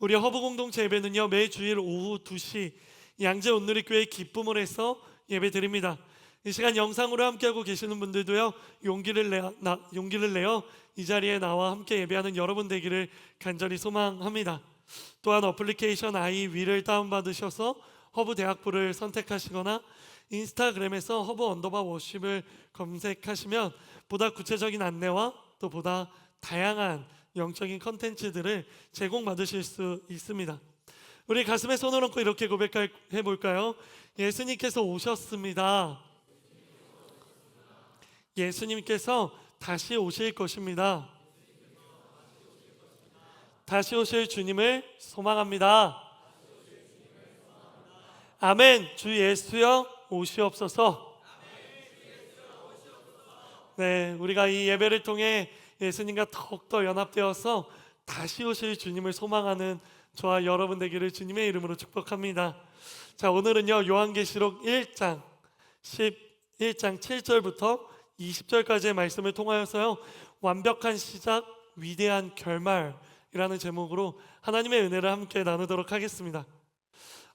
우리 허브 공동체 예배는요, 매 주일 오후 2시 양재 온누리교회 기쁨을 해서 예배 드립니다. 이 시간 영상으로 함께하고 계시는 분들도요, 용기를 내어 이 자리에 나와 함께 예배하는 여러분 되기를 간절히 소망합니다. 또한 어플리케이션 아이위를 다운받으셔서 허브 대학부를 선택하시거나 인스타그램에서 허브 언더바 워십을 검색하시면 보다 구체적인 안내와 또 보다 다양한 영적인 컨텐츠들을 제공받으실 수 있습니다. 우리 가슴에 손을 얹고 이렇게 고백해 볼까요? 예수님께서 오셨습니다. 예수님께서 다시 오실 것입니다. 다시 오실 주님을 소망합니다. 아멘. 주 예수여 오시옵소서. 네, 우리가 이 예배를 통해 예수님과 더욱더 연합되어서 다시 오실 주님을 소망하는 저와 여러분 되기를 주님의 이름으로 축복합니다. 자, 오늘은요, 요한계시록 1장 7절부터 20절까지의 말씀을 통하여서요, 완벽한 시작, 위대한 결말이라는 제목으로 하나님의 은혜를 함께 나누도록 하겠습니다.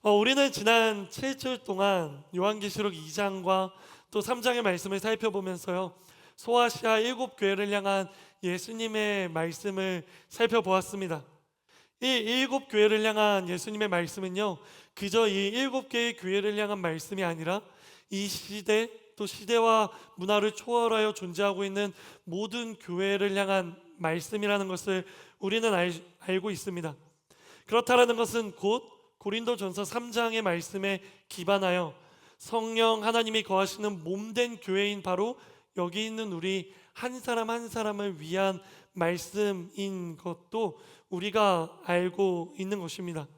우리는 지난 7주 동안 요한계시록 2장과 또 3장의 말씀을 살펴보면서요, 소아시아 7교회를 향한 예수님의 말씀을 살펴보았습니다. 이 7교회를 향한 예수님의 말씀은요, 그저 이 7개의 교회를 향한 말씀이 아니라 이 시대 또 시대와 문화를 초월하여 존재하고 있는 모든 교회를 향한 말씀이라는 것을 우리는 알고 있습니다. 그렇다라는 것은 곧 고린도전서 3장의 말씀에 기반하여 성령 하나님이 거하시는 몸된 교회인 바로 여기 있는 우리 한 사람 한 사람을 위한 말씀인 것도 우리가 알고 있는 것입니다.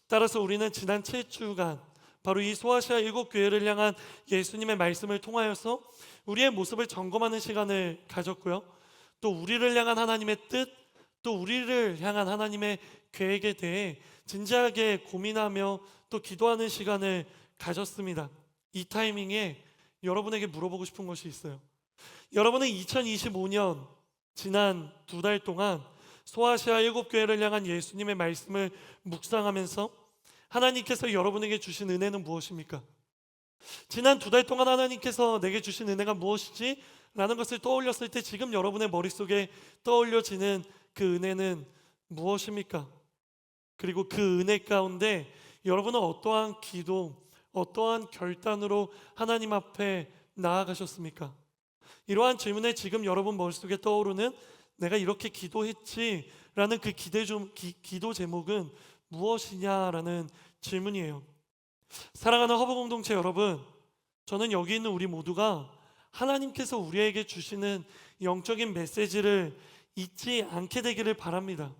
따라서 우리는 지난 7주간 바로 이 소아시아 7교회를 향한 예수님의 말씀을 통하여서 우리의 모습을 점검하는 시간을 가졌고요, 또 우리를 향한 하나님의 뜻, 또 우리를 향한 하나님의 계획에 대해 진지하게 고민하며 또 기도하는 시간을 가졌습니다. 이 타이밍에 여러분에게 물어보고 싶은 것이 있어요. 여러분은 2025년 지난 2달 동안 소아시아 7교회를 향한 예수님의 말씀을 묵상하면서 하나님께서 여러분에게 주신 은혜는 무엇입니까? 지난 2달 동안 하나님께서 내게 주신 은혜가 무엇이지? 라는 것을 떠올렸을 때 지금 여러분의 머릿속에 떠올려지는 그 은혜는 무엇입니까? 그리고 그 은혜 가운데 여러분은 어떠한 기도, 어떠한 결단으로 하나님 앞에 나아가셨습니까? 이러한 질문에 지금 여러분 머릿속에 떠오르는 내가 이렇게 기도했지 라는 그 기도 제목은 무엇이냐라는 질문이에요. 사랑하는 허브 공동체 여러분, 저는 여기 있는 우리 모두가 하나님께서 우리에게 주시는 영적인 메시지를 잊지 않게 되기를 바랍니다.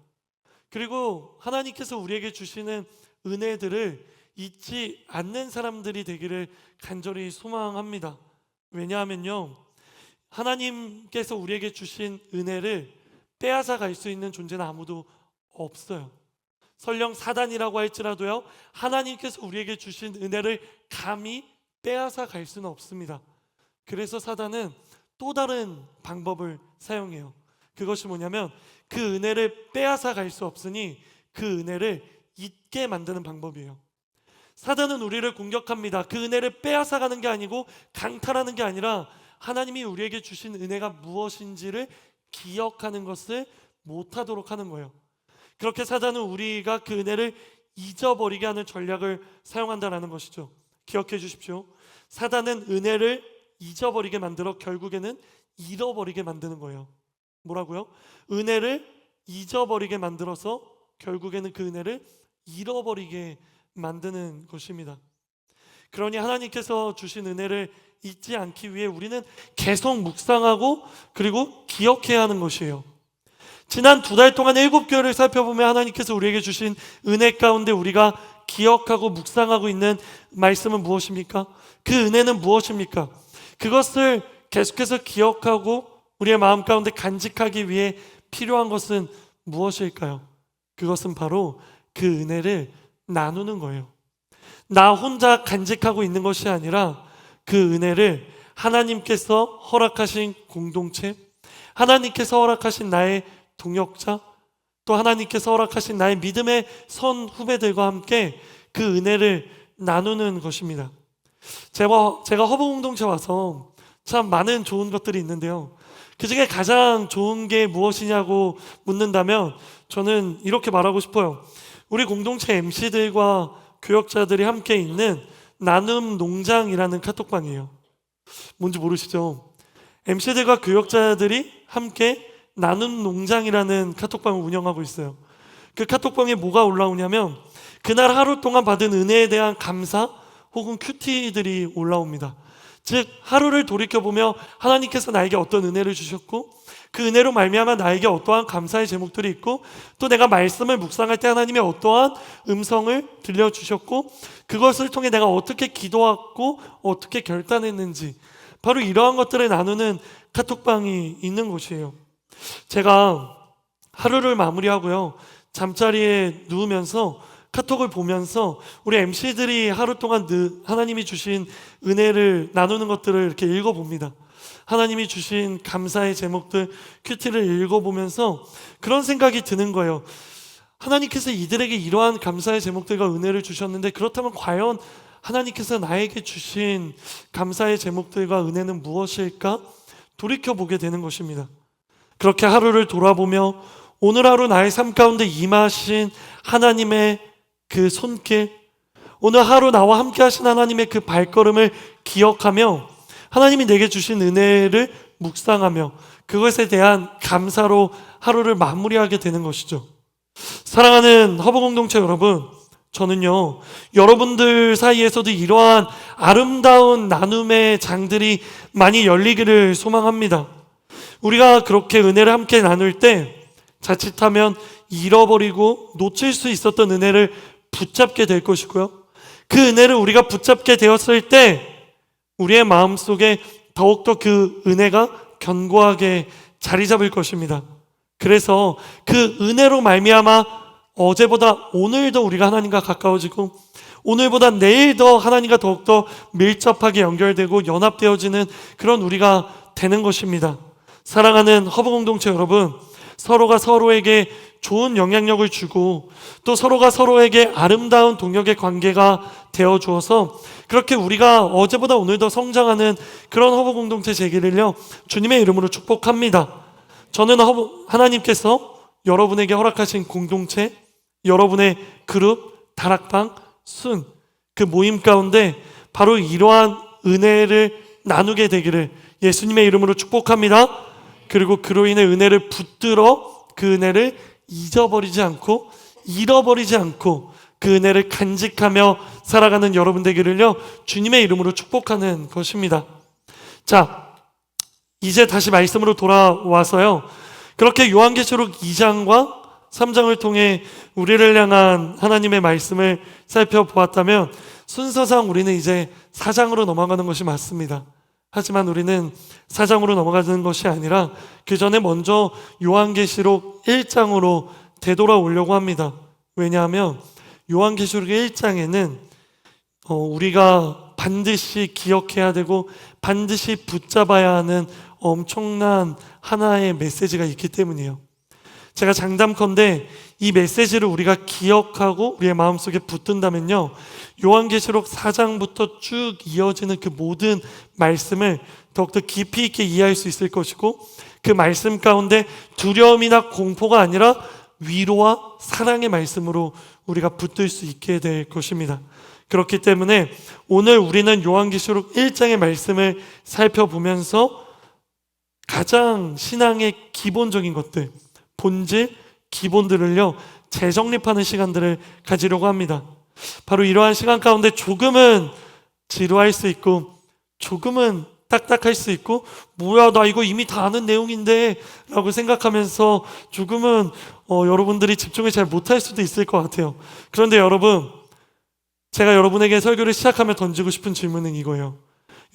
그리고 하나님께서 우리에게 주시는 은혜들을 잊지 않는 사람들이 되기를 간절히 소망합니다. 왜냐하면요, 하나님께서 우리에게 주신 은혜를 빼앗아 갈 수 있는 존재는 아무도 없어요. 설령 사단이라고 할지라도요, 하나님께서 우리에게 주신 은혜를 감히 빼앗아 갈 수는 없습니다. 그래서 사단은 또 다른 방법을 사용해요. 그것이 뭐냐면 그 은혜를 빼앗아 갈 수 없으니 그 은혜를 잊게 만드는 방법이에요. 사단은 우리를 공격합니다. 그 은혜를 빼앗아 가는 게 아니고 강탈하는 게 아니라 하나님이 우리에게 주신 은혜가 무엇인지를 기억하는 것을 못하도록 하는 거예요. 그렇게 사단은 우리가 그 은혜를 잊어버리게 하는 전략을 사용한다는 것이죠. 기억해 주십시오. 사단은 은혜를 잊어버리게 만들어 결국에는 잃어버리게 만드는 거예요. 뭐라고요? 은혜를 잊어버리게 만들어서 결국에는 그 은혜를 잃어버리게 만드는 것입니다. 그러니 하나님께서 주신 은혜를 잊지 않기 위해 우리는 계속 묵상하고 그리고 기억해야 하는 것이에요. 지난 2달 동안 7교회를 살펴보면 하나님께서 우리에게 주신 은혜 가운데 우리가 기억하고 묵상하고 있는 말씀은 무엇입니까? 그 은혜는 무엇입니까? 그것을 계속해서 기억하고 우리의 마음 가운데 간직하기 위해 필요한 것은 무엇일까요? 그것은 바로 그 은혜를 나누는 거예요. 나 혼자 간직하고 있는 것이 아니라 그 은혜를 하나님께서 허락하신 공동체, 하나님께서 허락하신 나의 동역자, 또 하나님께서 허락하신 나의 믿음의 선 후배들과 함께 그 은혜를 나누는 것입니다. 제가 허브 공동체 와서 참 많은 좋은 것들이 있는데요. 그 중에 가장 좋은 게 무엇이냐고 묻는다면 저는 이렇게 말하고 싶어요. 우리 공동체 MC들과 교역자들이 함께 있는 나눔 농장이라는 카톡방이에요. 뭔지 모르시죠? MC들과 교역자들이 함께 나눔 농장이라는 카톡방을 운영하고 있어요. 그 카톡방에 뭐가 올라오냐면 그날 하루 동안 받은 은혜에 대한 감사 혹은 큐티들이 올라옵니다. 즉 하루를 돌이켜보며 하나님께서 나에게 어떤 은혜를 주셨고 그 은혜로 말미암아 나에게 어떠한 감사의 제목들이 있고 또 내가 말씀을 묵상할 때 하나님의 어떠한 음성을 들려주셨고 그것을 통해 내가 어떻게 기도하고 어떻게 결단했는지 바로 이러한 것들을 나누는 카톡방이 있는 곳이에요. 제가 하루를 마무리하고요 잠자리에 누우면서 카톡을 보면서 우리 MC들이 하루 동안 하나님이 주신 은혜를 나누는 것들을 이렇게 읽어봅니다. 하나님이 주신 감사의 제목들 큐티를 읽어보면서 그런 생각이 드는 거예요. 하나님께서 이들에게 이러한 감사의 제목들과 은혜를 주셨는데 그렇다면 과연 하나님께서 나에게 주신 감사의 제목들과 은혜는 무엇일까? 돌이켜보게 되는 것입니다. 그렇게 하루를 돌아보며 오늘 하루 나의 삶 가운데 임하신 하나님의 그 손길, 오늘 하루 나와 함께 하신 하나님의 그 발걸음을 기억하며 하나님이 내게 주신 은혜를 묵상하며 그것에 대한 감사로 하루를 마무리하게 되는 것이죠. 사랑하는 허브 공동체 여러분, 저는요 여러분들 사이에서도 이러한 아름다운 나눔의 장들이 많이 열리기를 소망합니다. 우리가 그렇게 은혜를 함께 나눌 때 자칫하면 잃어버리고 놓칠 수 있었던 은혜를 붙잡게 될 것이고요, 그 은혜를 우리가 붙잡게 되었을 때 우리의 마음속에 더욱더 그 은혜가 견고하게 자리 잡을 것입니다. 그래서 그 은혜로 말미암아 어제보다 오늘 더 우리가 하나님과 가까워지고 오늘보다 내일 더 하나님과 더욱더 밀접하게 연결되고 연합되어지는 그런 우리가 되는 것입니다. 사랑하는 허브 공동체 여러분, 서로가 서로에게 좋은 영향력을 주고 또 서로가 서로에게 아름다운 동역의 관계가 되어 주어서 그렇게 우리가 어제보다 오늘 더 성장하는 그런 허브 공동체 되기를요 주님의 이름으로 축복합니다. 저는 하나님께서 여러분에게 허락하신 공동체, 여러분의 그룹, 다락방, 순, 그 모임 가운데 바로 이러한 은혜를 나누게 되기를 예수님의 이름으로 축복합니다. 그리고 그로 인해 은혜를 붙들어 그 은혜를 잊어버리지 않고 잃어버리지 않고 그 은혜를 간직하며 살아가는 여러분 되기를요 주님의 이름으로 축복하는 것입니다. 자, 이제 다시 말씀으로 돌아와서요 그렇게 요한계시록 2장과 3장을 통해 우리를 향한 하나님의 말씀을 살펴보았다면 순서상 우리는 이제 4장으로 넘어가는 것이 맞습니다. 하지만 우리는 4장으로 넘어가는 것이 아니라 그 전에 먼저 요한계시록 1장으로 되돌아오려고 합니다. 왜냐하면 요한계시록 1장에는 우리가 반드시 기억해야 되고 반드시 붙잡아야 하는 엄청난 하나의 메시지가 있기 때문이에요. 제가 장담컨대 이 메시지를 우리가 기억하고 우리의 마음속에 붙든다면요 요한계시록 4장부터 쭉 이어지는 그 모든 말씀을 더욱더 깊이 있게 이해할 수 있을 것이고 그 말씀 가운데 두려움이나 공포가 아니라 위로와 사랑의 말씀으로 우리가 붙들 수 있게 될 것입니다. 그렇기 때문에 오늘 우리는 요한계시록 1장의 말씀을 살펴보면서 가장 신앙의 기본적인 것들, 본질, 기본들을요 재정립하는 시간들을 가지려고 합니다. 바로 이러한 시간 가운데 조금은 지루할 수 있고 조금은 딱딱할 수 있고 뭐야 나 이거 이미 다 아는 내용인데 라고 생각하면서 조금은 여러분들이 집중을 잘 못할 수도 있을 것 같아요. 그런데 여러분, 제가 여러분에게 설교를 시작하며 던지고 싶은 질문은 이거예요.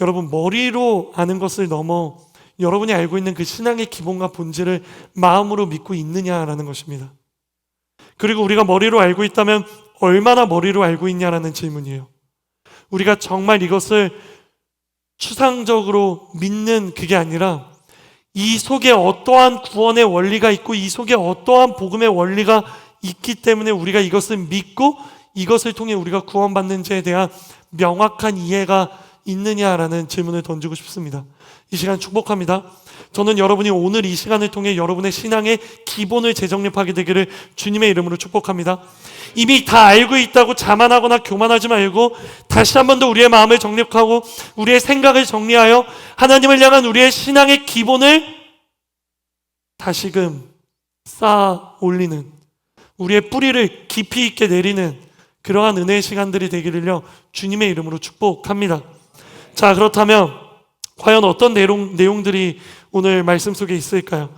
여러분, 머리로 아는 것을 넘어 여러분이 알고 있는 그 신앙의 기본과 본질을 마음으로 믿고 있느냐라는 것입니다. 그리고 우리가 머리로 알고 있다면 얼마나 머리로 알고 있냐라는 질문이에요. 우리가 정말 이것을 추상적으로 믿는 그게 아니라 이 속에 어떠한 구원의 원리가 있고 이 속에 어떠한 복음의 원리가 있기 때문에 우리가 이것을 믿고 이것을 통해 우리가 구원받는지에 대한 명확한 이해가 있느냐라는 질문을 던지고 싶습니다. 이 시간 축복합니다. 저는 여러분이 오늘 이 시간을 통해 여러분의 신앙의 기본을 재정립하게 되기를 주님의 이름으로 축복합니다. 이미 다 알고 있다고 자만하거나 교만하지 말고 다시 한 번 더 우리의 마음을 정립하고 우리의 생각을 정리하여 하나님을 향한 우리의 신앙의 기본을 다시금 쌓아 올리는, 우리의 뿌리를 깊이 있게 내리는 그러한 은혜의 시간들이 되기를요 주님의 이름으로 축복합니다. 자, 그렇다면 과연 어떤 내용들이 오늘 말씀 속에 있을까요?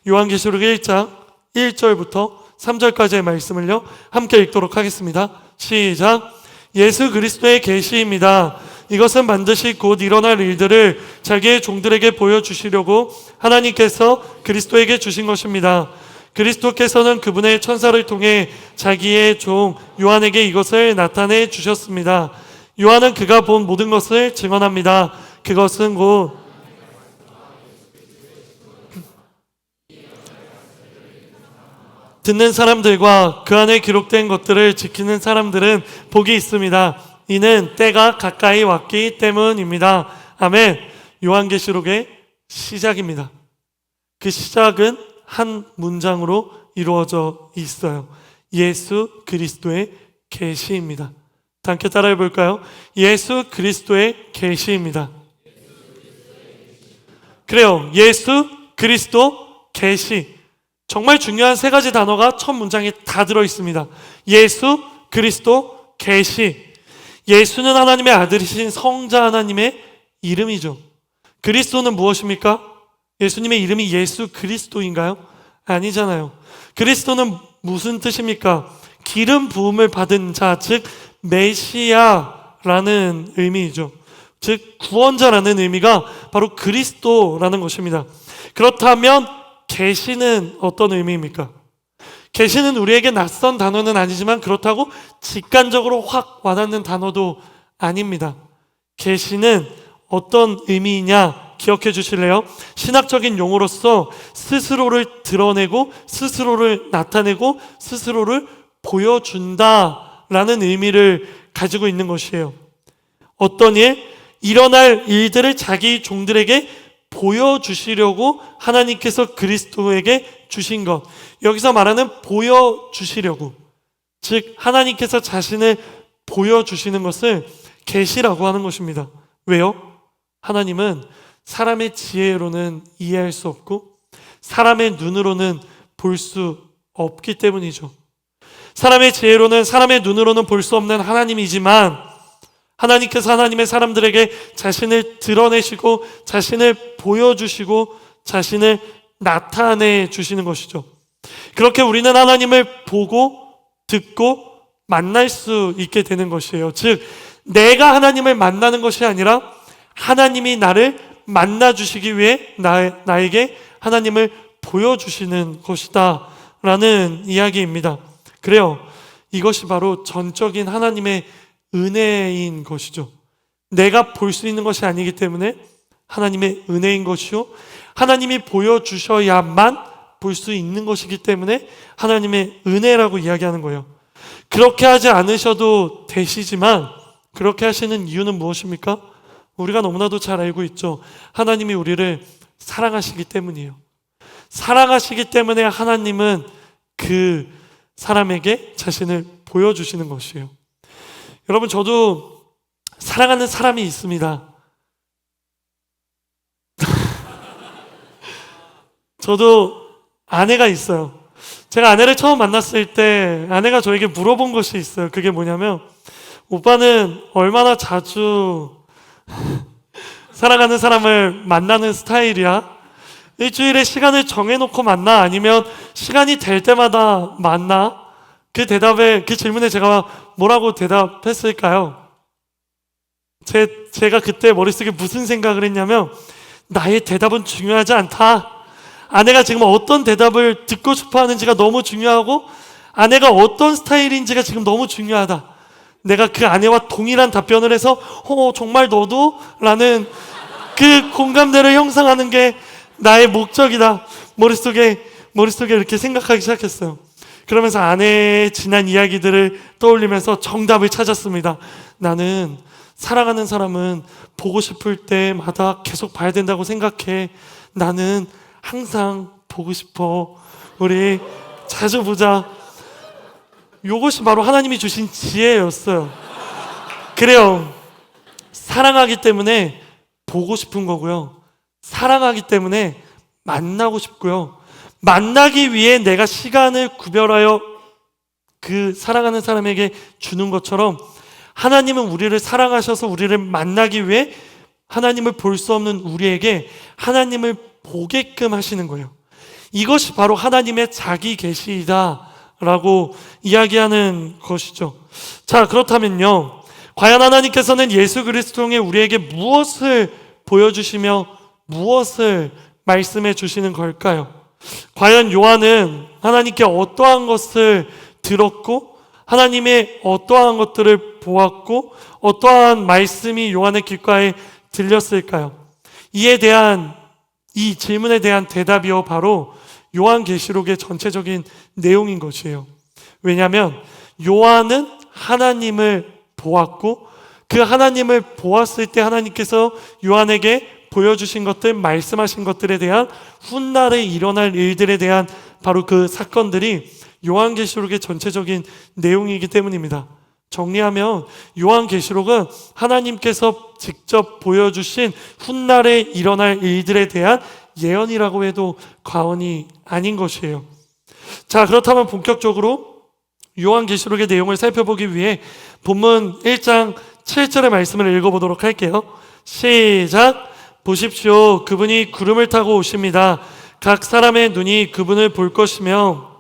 요한계시록 1장 1절부터 3절까지의 말씀을요 함께 읽도록 하겠습니다. 시작. 예수 그리스도의 계시입니다. 이것은 반드시 곧 일어날 일들을 자기의 종들에게 보여주시려고 하나님께서 그리스도에게 주신 것입니다. 그리스도께서는 그분의 천사를 통해 자기의 종 요한에게 이것을 나타내 주셨습니다. 요한은 그가 본 모든 것을 증언합니다. 그것은 곧 듣는 사람들과 그 안에 기록된 것들을 지키는 사람들은 복이 있습니다. 이는 때가 가까이 왔기 때문입니다. 아멘. 요한계시록의 시작입니다. 그 시작은 한 문장으로 이루어져 있어요. 예수 그리스도의 계시입니다. 함께 따라해 볼까요? 예수 그리스도의 계시입니다. 그래요. 예수 그리스도 계시. 정말 중요한 세 가지 단어가 첫 문장에 다 들어있습니다. 예수 그리스도 계시. 예수는 하나님의 아들이신 성자 하나님의 이름이죠. 그리스도는 무엇입니까? 예수님의 이름이 예수 그리스도인가요? 아니잖아요. 그리스도는 무슨 뜻입니까? 기름 부음을 받은 자, 즉 메시아라는 의미이죠. 즉 구원자라는 의미가 바로 그리스도라는 것입니다. 그렇다면 계시는 어떤 의미입니까? 계시는 우리에게 낯선 단어는 아니지만 그렇다고 직관적으로 확 와닿는 단어도 아닙니다. 계시는 어떤 의미이냐 기억해 주실래요? 신학적인 용어로서 스스로를 드러내고 스스로를 나타내고 스스로를 보여준다라는 의미를 가지고 있는 것이에요. 어떤 일, 일어날 일들을 자기 종들에게 보여주시려고 하나님께서 그리스도에게 주신 것. 여기서 말하는 보여주시려고, 즉 하나님께서 자신을 보여주시는 것을 계시라고 하는 것입니다. 왜요? 하나님은 사람의 지혜로는 이해할 수 없고 사람의 눈으로는 볼 수 없기 때문이죠. 사람의 지혜로는, 사람의 눈으로는 볼 수 없는 하나님이지만 하나님께서 하나님의 사람들에게 자신을 드러내시고 자신을 보여주시고 자신을 나타내 주시는 것이죠. 그렇게 우리는 하나님을 보고 듣고 만날 수 있게 되는 것이에요. 즉 내가 하나님을 만나는 것이 아니라 하나님이 나를 만나 주시기 위해 나에게 하나님을 보여주시는 것이다 라는 이야기입니다. 그래요. 이것이 바로 전적인 하나님의 은혜인 것이죠. 내가 볼 수 있는 것이 아니기 때문에 하나님의 은혜인 것이요, 하나님이 보여주셔야만 볼 수 있는 것이기 때문에 하나님의 은혜라고 이야기하는 거예요. 그렇게 하지 않으셔도 되시지만 그렇게 하시는 이유는 무엇입니까? 우리가 너무나도 잘 알고 있죠. 하나님이 우리를 사랑하시기 때문이에요. 사랑하시기 때문에 하나님은 그 사람에게 자신을 보여주시는 것이에요. 여러분, 저도 사랑하는 사람이 있습니다. 저도 아내가 있어요. 제가 아내를 처음 만났을 때 아내가 저에게 물어본 것이 있어요. 그게 뭐냐면, 오빠는 얼마나 자주 사랑하는 사람을 만나는 스타일이야? 일주일에 시간을 정해놓고 만나? 아니면 시간이 될 때마다 만나? 그 질문에 제가 뭐라고 대답했을까요? 제가 그때 머릿속에 무슨 생각을 했냐면, 나의 대답은 중요하지 않다. 아내가 지금 어떤 대답을 듣고 싶어 하는지가 너무 중요하고, 아내가 어떤 스타일인지가 지금 너무 중요하다. 내가 그 아내와 동일한 답변을 해서 정말 너도? 라는 그 공감대를 형성하는 게 나의 목적이다. 머릿속에 이렇게 생각하기 시작했어요. 그러면서 아내의 지난 이야기들을 떠올리면서 정답을 찾았습니다. 나는 사랑하는 사람은 보고 싶을 때마다 계속 봐야 된다고 생각해. 나는 항상 보고 싶어. 우리 자주 보자. 이것이 바로 하나님이 주신 지혜였어요. 그래요. 사랑하기 때문에 보고 싶은 거고요. 사랑하기 때문에 만나고 싶고요. 만나기 위해 내가 시간을 구별하여 그 사랑하는 사람에게 주는 것처럼 하나님은 우리를 사랑하셔서 우리를 만나기 위해 하나님을 볼 수 없는 우리에게 하나님을 보게끔 하시는 거예요. 이것이 바로 하나님의 자기 계시이다 라고 이야기하는 것이죠. 자, 그렇다면요, 과연 하나님께서는 예수 그리스도 통해 우리에게 무엇을 보여주시며 무엇을 말씀해 주시는 걸까요? 과연 요한은 하나님께 어떠한 것을 들었고 하나님의 어떠한 것들을 보았고 어떠한 말씀이 요한의 귓가에 들렸을까요? 이 질문에 대한 대답이요, 바로 요한계시록의 전체적인 내용인 것이에요. 왜냐하면 요한은 하나님을 보았고 그 하나님을 보았을 때 하나님께서 요한에게 보여주신 것들, 말씀하신 것들에 대한 훗날에 일어날 일들에 대한 바로 그 사건들이 요한계시록의 전체적인 내용이기 때문입니다. 정리하면 요한계시록은 하나님께서 직접 보여주신 훗날에 일어날 일들에 대한 예언이라고 해도 과언이 아닌 것이에요. 자, 그렇다면 본격적으로 요한계시록의 내용을 살펴보기 위해 본문 1장 7절의 말씀을 읽어보도록 할게요. 시작! 보십시오. 그분이 구름을 타고 오십니다. 각 사람의 눈이 그분을 볼 것이며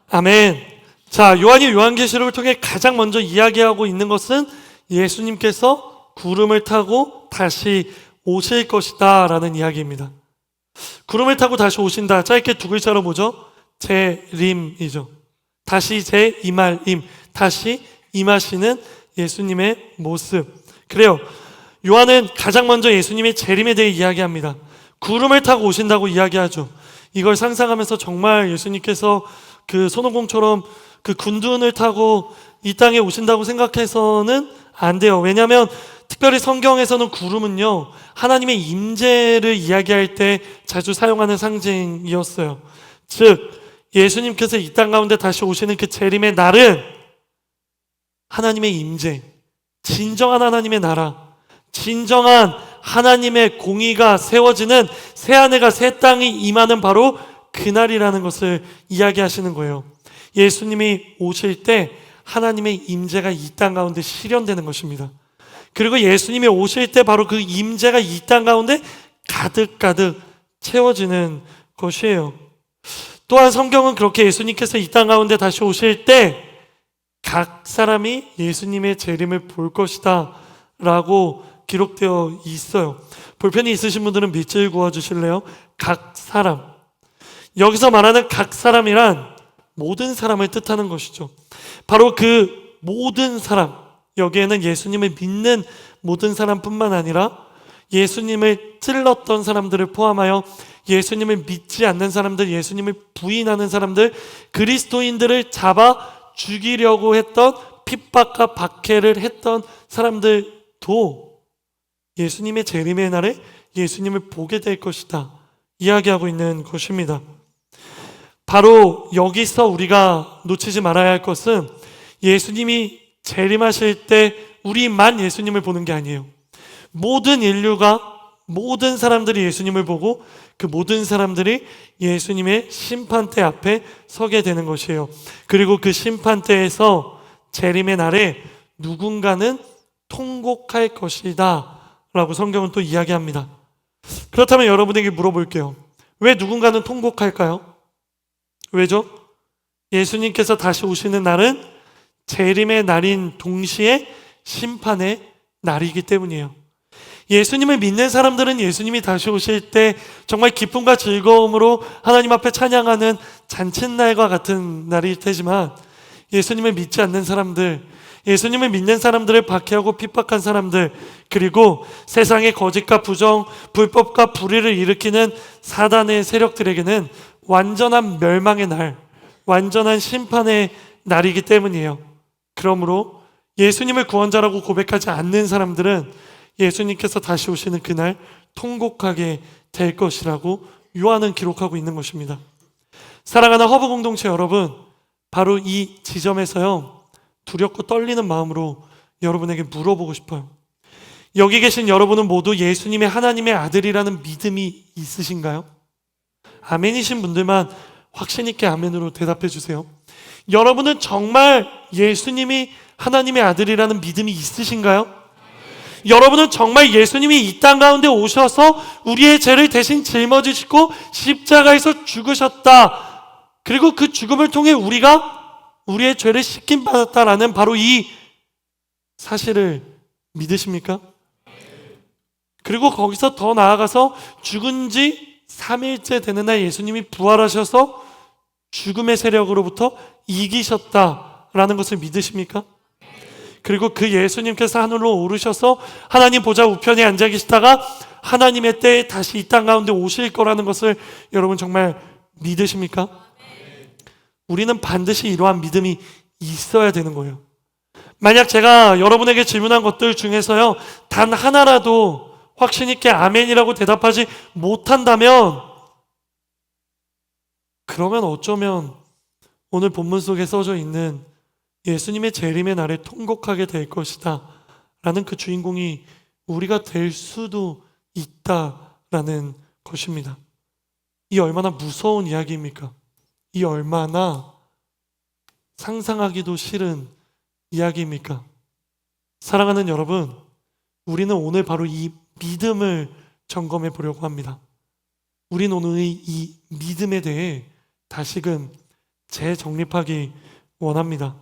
아멘. 자, 요한이 요한계시록을 통해 가장 먼저 이야기하고 있는 것은 예수님께서 구름을 타고 다시 오실 것이다 라는 이야기입니다. 구름을 타고 다시 오신다, 짧게 두 글자로 뭐죠? 재림이죠. 다시 재임할 다시 임하시는 예수님의 모습. 그래요. 요한은 가장 먼저 예수님의 재림에 대해 이야기합니다. 구름을 타고 오신다고 이야기하죠. 이걸 상상하면서 정말 예수님께서 그 손오공처럼 그 군둔을 타고 이 땅에 오신다고 생각해서는 안 돼요. 왜냐하면 특별히 성경에서는 구름은요, 하나님의 임재를 이야기할 때 자주 사용하는 상징이었어요. 즉 예수님께서 이 땅 가운데 다시 오시는 그 재림의 날은 하나님의 임재, 진정한 하나님의 나라, 진정한 하나님의 공의가 세워지는 새하늘과 새 땅이 임하는 바로 그날이라는 것을 이야기하시는 거예요. 예수님이 오실 때 하나님의 임재가 이 땅 가운데 실현되는 것입니다. 그리고 예수님이 오실 때 바로 그 임재가 이 땅 가운데 가득가득 채워지는 것이에요. 또한 성경은 그렇게 예수님께서 이 땅 가운데 다시 오실 때 각 사람이 예수님의 재림을 볼 것이다 라고 기록되어 있어요. 볼펜이 있으신 분들은 밑줄 그어 주실래요? 각 사람. 여기서 말하는 각 사람이란 모든 사람을 뜻하는 것이죠. 바로 그 모든 사람, 여기에는 예수님을 믿는 모든 사람뿐만 아니라 예수님을 찔렀던 사람들을 포함하여 예수님을 믿지 않는 사람들, 예수님을 부인하는 사람들, 그리스도인들을 잡아 죽이려고 했던, 핍박과 박해를 했던 사람들도 예수님의 재림의 날에 예수님을 보게 될 것이다 이야기하고 있는 것입니다. 바로 여기서 우리가 놓치지 말아야 할 것은 예수님이 재림하실 때 우리만 예수님을 보는 게 아니에요. 모든 인류가, 모든 사람들이 예수님을 보고 그 모든 사람들이 예수님의 심판대 앞에 서게 되는 것이에요. 그리고 그 심판대에서 재림의 날에 누군가는 통곡할 것이다 라고 성경은 또 이야기합니다. 그렇다면 여러분에게 물어볼게요. 왜 누군가는 통곡할까요? 왜죠? 예수님께서 다시 오시는 날은 재림의 날인 동시에 심판의 날이기 때문이에요. 예수님을 믿는 사람들은 예수님이 다시 오실 때 정말 기쁨과 즐거움으로 하나님 앞에 찬양하는 잔칫날과 같은 날일 테지만, 예수님을 믿지 않는 사람들, 예수님을 믿는 사람들을 박해하고 핍박한 사람들, 그리고 세상의 거짓과 부정, 불법과 불의를 일으키는 사단의 세력들에게는 완전한 멸망의 날, 완전한 심판의 날이기 때문이에요. 그러므로 예수님을 구원자라고 고백하지 않는 사람들은 예수님께서 다시 오시는 그날 통곡하게 될 것이라고 요한은 기록하고 있는 것입니다. 사랑하는 허브 공동체 여러분, 바로 이 지점에서요, 두렵고 떨리는 마음으로 여러분에게 물어보고 싶어요. 여기 계신 여러분은 모두 예수님이 하나님의 아들이라는 믿음이 있으신가요? 아멘이신 분들만 확신 있게 아멘으로 대답해 주세요. 여러분은 정말 예수님이 하나님의 아들이라는 믿음이 있으신가요? 여러분은 정말 예수님이 이 땅 가운데 오셔서 우리의 죄를 대신 짊어지시고 십자가에서 죽으셨다, 그리고 그 죽음을 통해 우리가 우리의 죄를 씻김 받았다라는 바로 이 사실을 믿으십니까? 그리고 거기서 더 나아가서 죽은 지 3일째 되는 날 예수님이 부활하셔서 죽음의 세력으로부터 이기셨다라는 것을 믿으십니까? 그리고 그 예수님께서 하늘로 오르셔서 하나님 보좌 우편에 앉아 계시다가 하나님의 때에 다시 이 땅 가운데 오실 거라는 것을 여러분 정말 믿으십니까? 우리는 반드시 이러한 믿음이 있어야 되는 거예요. 만약 제가 여러분에게 질문한 것들 중에서요, 단 하나라도 확신 있게 아멘이라고 대답하지 못한다면, 그러면 어쩌면 오늘 본문 속에 써져 있는 예수님의 재림의 날에 통곡하게 될 것이다 라는 그 주인공이 우리가 될 수도 있다라는 것입니다. 이 얼마나 무서운 이야기입니까? 이 얼마나 상상하기도 싫은 이야기입니까? 사랑하는 여러분, 우리는 오늘 바로 이 믿음을 점검해 보려고 합니다. 우리는 오늘 이 믿음에 대해 다시금 재정립하기 원합니다.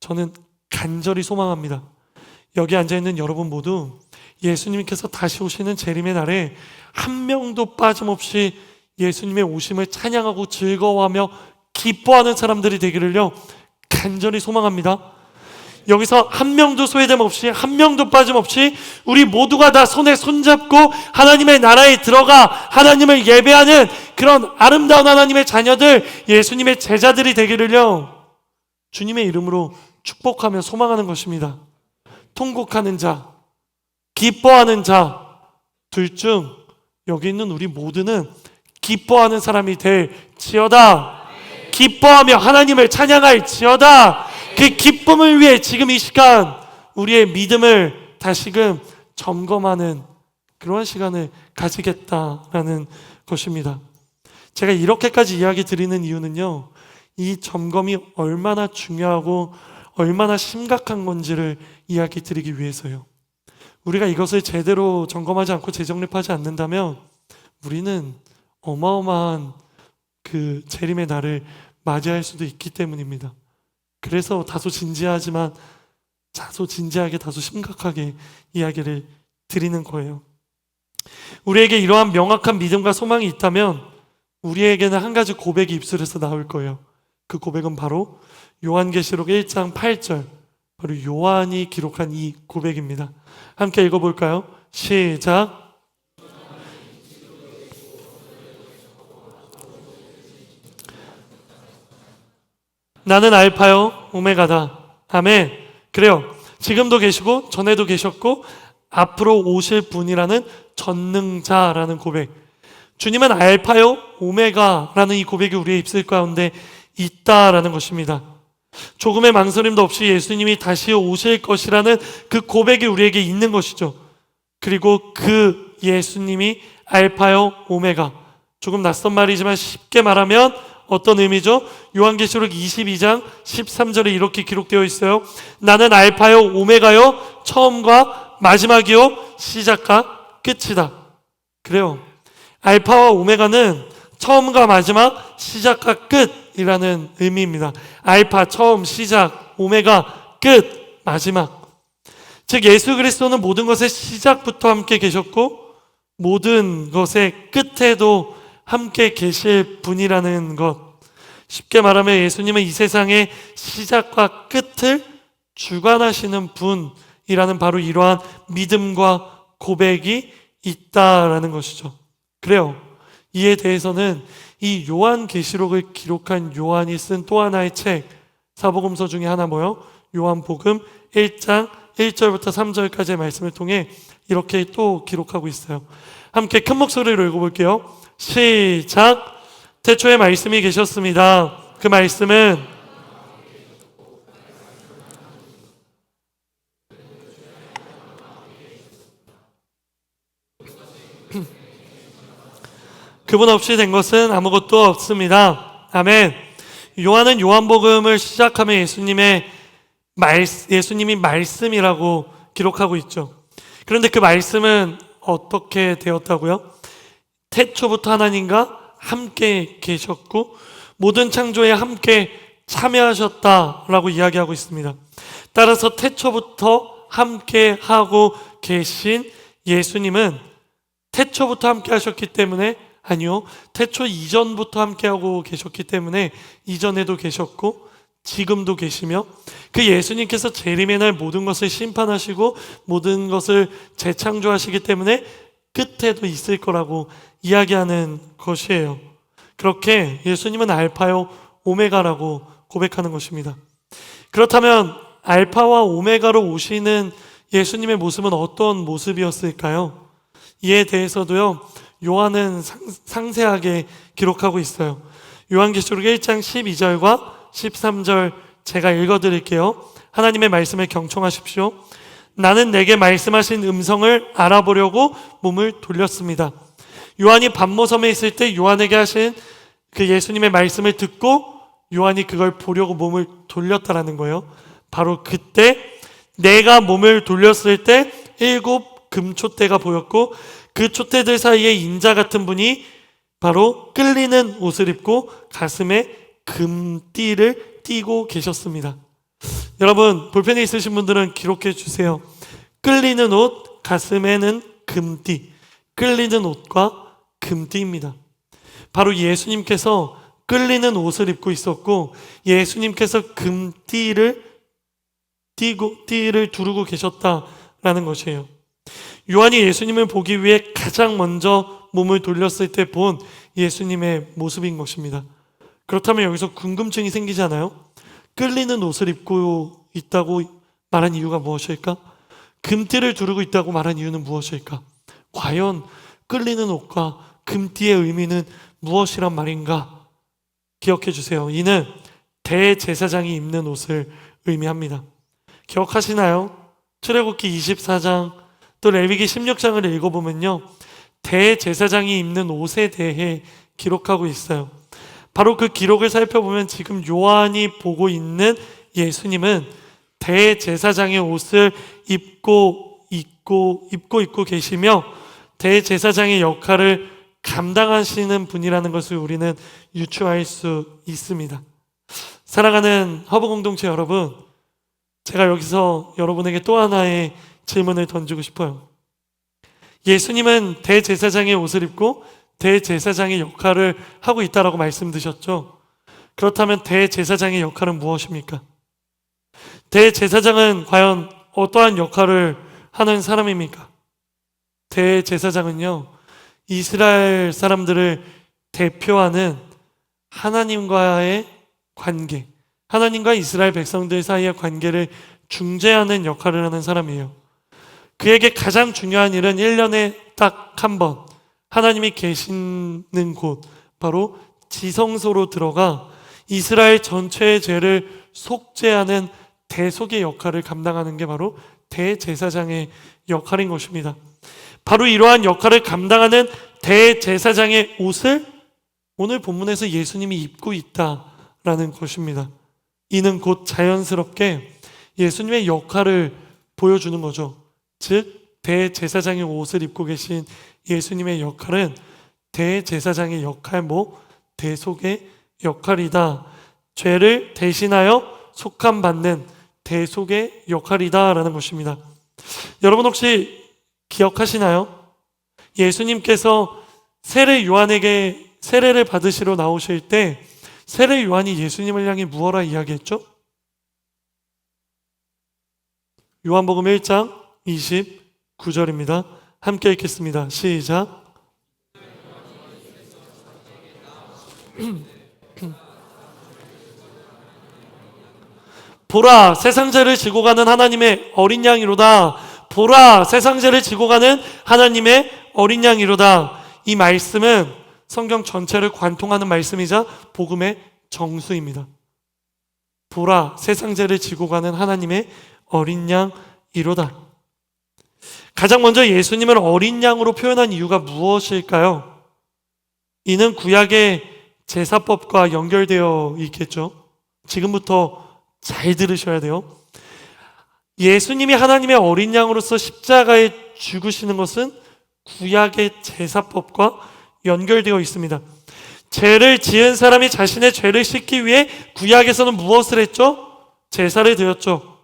저는 간절히 소망합니다. 여기 앉아있는 여러분 모두 예수님께서 다시 오시는 재림의 날에 한 명도 빠짐없이 예수님의 오심을 찬양하고 즐거워하며 기뻐하는 사람들이 되기를요, 간절히 소망합니다. 여기서 한 명도 소외됨 없이, 한 명도 빠짐없이 우리 모두가 다 손에 손잡고 하나님의 나라에 들어가 하나님을 예배하는 그런 아름다운 하나님의 자녀들, 예수님의 제자들이 되기를요, 주님의 이름으로 축복하며 소망하는 것입니다. 통곡하는 자, 기뻐하는 자, 둘 중 여기 있는 우리 모두는 기뻐하는 사람이 될지어다. 기뻐하며 하나님을 찬양할지어다. 그 기쁨을 위해 지금 이 시간 우리의 믿음을 다시금 점검하는 그러한 시간을 가지겠다라는 것입니다. 제가 이렇게까지 이야기 드리는 이유는요, 이 점검이 얼마나 중요하고 얼마나 심각한 건지를 이야기 드리기 위해서요. 우리가 이것을 제대로 점검하지 않고 재정립하지 않는다면 우리는 어마어마한 그 재림의 날을 맞이할 수도 있기 때문입니다. 그래서 다소 진지하지만 다소 진지하게, 다소 심각하게 이야기를 드리는 거예요. 우리에게 이러한 명확한 믿음과 소망이 있다면 우리에게는 한 가지 고백이 입술에서 나올 거예요. 그 고백은 바로 요한계시록 1장 8절, 바로 요한이 기록한 이 고백입니다. 함께 읽어볼까요? 시작. 나는 알파요 오메가다. 아멘. 그래요. 지금도 계시고 전에도 계셨고 앞으로 오실 분이라는 전능자라는 고백. 주님은 알파요 오메가라는 이 고백이 우리의 입술 가운데 있다라는 것입니다. 조금의 망설임도 없이 예수님이 다시 오실 것이라는 그 고백이 우리에게 있는 것이죠. 그리고 그 예수님이 알파요 오메가, 조금 낯선 말이지만 쉽게 말하면 어떤 의미죠? 요한계시록 22장 13절에 이렇게 기록되어 있어요. 나는 알파요 오메가요, 처음과 마지막이요, 시작과 끝이다. 그래요. 알파와 오메가는 처음과 마지막, 시작과 끝이라는 의미입니다. 알파 처음, 시작, 오메가 끝, 마지막. 즉 예수 그리스도는 모든 것의 시작부터 함께 계셨고 모든 것의 끝에도 함께 계실 분이라는 것. 쉽게 말하면 예수님은 이 세상의 시작과 끝을 주관하시는 분이라는 바로 이러한 믿음과 고백이 있다라는 것이죠. 그래요. 이에 대해서는 이 요한계시록을 기록한 요한이 쓴 또 하나의 책, 사복음서 중에 하나 뭐요? 요한복음 1장 1절부터 3절까지의 말씀을 통해 이렇게 또 기록하고 있어요. 함께 큰 목소리로 읽어볼게요. 시작! 태초에 말씀이 계셨습니다. 그 말씀은 그분 없이 된 것은 아무것도 없습니다. 아멘. 요한은 요한복음을 시작하면 예수님이 말씀이라고 기록하고 있죠. 그런데 그 말씀은 어떻게 되었다고요? 태초부터 하나님과 함께 계셨고 모든 창조에 함께 참여하셨다라고 이야기하고 있습니다. 따라서 태초부터 함께 하고 계신 예수님은 태초부터 함께 하셨기 때문에 아니요, 태초 이전부터 함께하고 계셨기 때문에 이전에도 계셨고 지금도 계시며 그 예수님께서 재림의 날 모든 것을 심판하시고 모든 것을 재창조하시기 때문에 끝에도 있을 거라고 이야기하는 것이에요. 그렇게 예수님은 알파요 오메가라고 고백하는 것입니다. 그렇다면 알파와 오메가로 오시는 예수님의 모습은 어떤 모습이었을까요? 이에 대해서도요 요한은 상세하게 기록하고 있어요. 요한계시록 1장 12절과 13절 제가 읽어드릴게요. 하나님의 말씀에 경청하십시오. 나는 내게 말씀하신 음성을 알아보려고 몸을 돌렸습니다. 요한이 반모섬에 있을 때 요한에게 하신 그 예수님의 말씀을 듣고 요한이 그걸 보려고 몸을 돌렸다라는 거예요. 바로 그때 내가 몸을 돌렸을 때 7 금촛대가 보였고 그 촛대들 사이에 인자 같은 분이 바로 끌리는 옷을 입고 가슴에 금띠를 띠고 계셨습니다. 여러분 볼펜에 있으신 분들은 기록해 주세요. 끌리는 옷, 가슴에는 금띠. 끌리는 옷과 금띠입니다. 바로 예수님께서 끌리는 옷을 입고 있었고 예수님께서 금띠를 띠를 두르고 계셨다라는 것이에요. 요한이 예수님을 보기 위해 가장 먼저 몸을 돌렸을 때 본 예수님의 모습인 것입니다. 그렇다면 여기서 궁금증이 생기잖아요. 끌리는 옷을 입고 있다고 말한 이유가 무엇일까? 금띠를 두르고 있다고 말한 이유는 무엇일까? 과연 끌리는 옷과 금띠의 의미는 무엇이란 말인가? 기억해 주세요. 이는 대제사장이 입는 옷을 의미합니다. 기억하시나요? 출애굽기 24장 또 레위기 16장을 읽어보면요 대제사장이 입는 옷에 대해 기록하고 있어요. 바로 그 기록을 살펴보면 지금 요한이 보고 있는 예수님은 대제사장의 옷을 입고 계시며 대제사장의 역할을 감당하시는 분이라는 것을 우리는 유추할 수 있습니다. 사랑하는 허브 공동체 여러분, 제가 여기서 여러분에게 또 하나의 질문을 던지고 싶어요. 예수님은 대제사장의 옷을 입고 대제사장의 역할을 하고 있다라고 말씀드렸죠. 그렇다면 대제사장의 역할은 무엇입니까? 대제사장은 과연 어떠한 역할을 하는 사람입니까? 대제사장은요 이스라엘 사람들을 대표하는 하나님과의 관계, 하나님과 이스라엘 백성들 사이의 관계를 중재하는 역할을 하는 사람이에요. 그에게 가장 중요한 일은 1년에 딱 한 번 하나님이 계시는 곳, 바로 지성소로 들어가 이스라엘 전체의 죄를 속죄하는 대속의 역할을 감당하는 게 바로 대제사장의 역할인 것입니다. 바로 이러한 역할을 감당하는 대제사장의 옷을 오늘 본문에서 예수님이 입고 있다라는 것입니다. 이는 곧 자연스럽게 예수님의 역할을 보여주는 거죠. 즉 대제사장의 옷을 입고 계신 예수님의 역할은 대제사장의 역할모 대속의 역할이다. 죄를 대신하여 속함받는 대속의 역할이다라는 것입니다. 여러분 혹시 기억하시나요? 예수님께서 세례 요한에게 세례를 받으시러 나오실 때 세례 요한이 예수님을 향해 무엇라 이야기했죠? 요한복음 1장 29절입니다. 함께 읽겠습니다. 시작. 보라, 세상 죄를 지고 가는 하나님의 어린 양이로다. 보라, 세상 죄를 지고 가는 하나님의 어린 양이로다. 이 말씀은 성경 전체를 관통하는 말씀이자 복음의 정수입니다. 보라, 세상 죄를 지고 가는 하나님의 어린 양이로다. 가장 먼저 예수님을 어린 양으로 표현한 이유가 무엇일까요? 이는 구약의 제사법과 연결되어 있겠죠. 지금부터 잘 들으셔야 돼요. 예수님이 하나님의 어린 양으로서 십자가에 죽으시는 것은 구약의 제사법과 연결되어 있습니다. 죄를 지은 사람이 자신의 죄를 씻기 위해 구약에서는 무엇을 했죠? 제사를 드렸죠.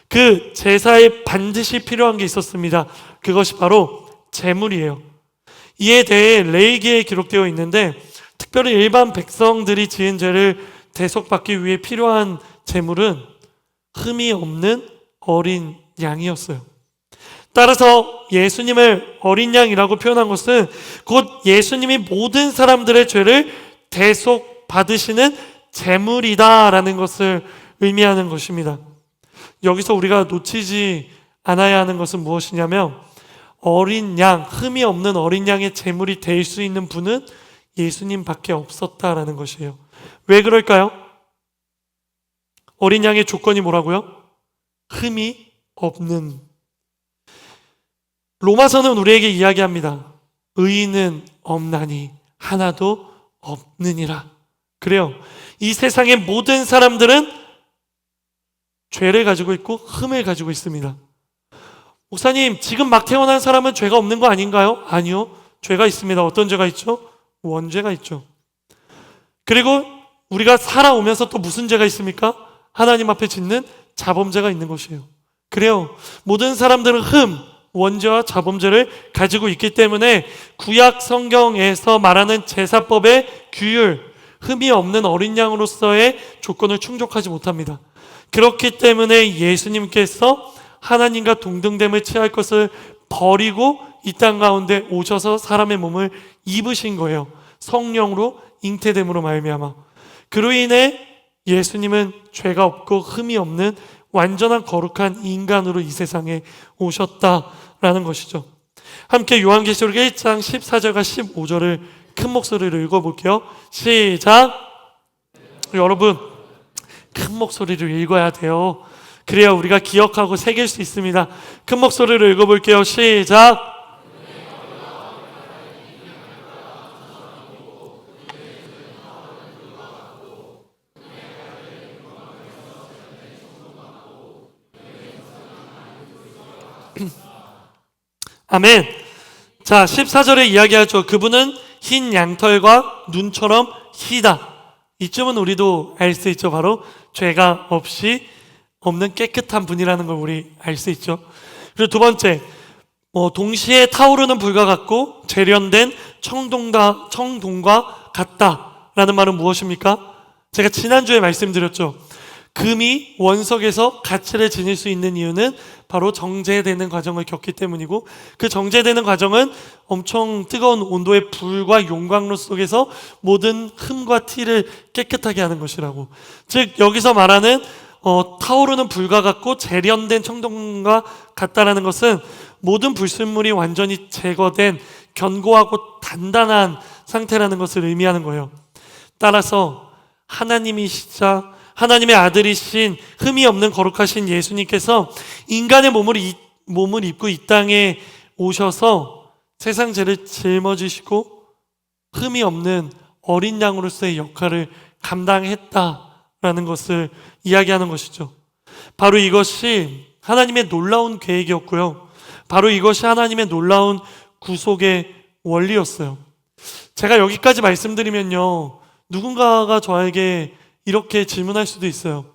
그 제사에 반드시 필요한 게 있었습니다. 그것이 바로 제물이에요. 이에 대해 레위기에 기록되어 있는데 특별히 일반 백성들이 지은 죄를 대속받기 위해 필요한 제물은 흠이 없는 어린 양이었어요. 따라서 예수님을 어린 양이라고 표현한 것은 곧 예수님이 모든 사람들의 죄를 대속받으시는 제물이다라는 것을 의미하는 것입니다. 여기서 우리가 놓치지 않아야 하는 것은 무엇이냐면 어린 양, 흠이 없는 어린 양의 제물이 될 수 있는 분은 예수님밖에 없었다라는 것이에요. 왜 그럴까요? 어린 양의 조건이 뭐라고요? 흠이 없는. 로마서는 우리에게 이야기합니다. 의인은 없나니 하나도 없느니라. 그래요. 이 세상의 모든 사람들은 죄를 가지고 있고 흠을 가지고 있습니다. 목사님, 지금 막 태어난 사람은 죄가 없는 거 아닌가요? 아니요. 죄가 있습니다. 어떤 죄가 있죠? 원죄가 있죠. 그리고 우리가 살아오면서 또 무슨 죄가 있습니까? 하나님 앞에 짓는 자범죄가 있는 것이에요. 그래요. 모든 사람들은 흠, 원죄와 자범죄를 가지고 있기 때문에 구약 성경에서 말하는 제사법의 규율, 흠이 없는 어린 양으로서의 조건을 충족하지 못합니다. 그렇기 때문에 예수님께서 하나님과 동등됨을 취할 것을 버리고 이 땅 가운데 오셔서 사람의 몸을 입으신 거예요. 성령으로 잉태됨으로 말미암아. 그로 인해 예수님은 죄가 없고 흠이 없는 완전한 거룩한 인간으로 이 세상에 오셨다라는 것이죠. 함께 요한계시록 1장 14절과 15절을 큰 목소리로 읽어볼게요. 시작. 여러분, 큰 목소리로 읽어야 돼요. 그래야 우리가 기억하고 새길 수 있습니다. 큰 목소리로 읽어볼게요. 시작. 아멘. 자, 14절에 이야기하죠. 그분은 흰 양털과 눈처럼 희다. 이쯤은 우리도 알 수 있죠. 바로 죄가 없이 없는 깨끗한 분이라는 걸 우리 알 수 있죠. 그리고 두 번째, 동시에 타오르는 불과 같고 재련된 청동과 같다라는 말은 무엇입니까? 제가 지난주에 말씀드렸죠. 금이 원석에서 가치를 지닐 수 있는 이유는 바로 정제되는 과정을 겪기 때문이고, 그 정제되는 과정은 엄청 뜨거운 온도의 불과 용광로 속에서 모든 흠과 티를 깨끗하게 하는 것이라고. 즉 여기서 말하는 타오르는 불과 같고 재련된 청동과 같다라는 것은 모든 불순물이 완전히 제거된 견고하고 단단한 상태라는 것을 의미하는 거예요. 따라서 하나님이시자 하나님의 아들이신 흠이 없는 거룩하신 예수님께서 인간의 몸을 입고 이 땅에 오셔서 세상 죄를 짊어지시고 흠이 없는 어린 양으로서의 역할을 감당했다라는 것을 이야기하는 것이죠. 바로 이것이 하나님의 놀라운 계획이었고요. 바로 이것이 하나님의 놀라운 구속의 원리였어요. 제가 여기까지 말씀드리면요, 누군가가 저에게 이렇게 질문할 수도 있어요.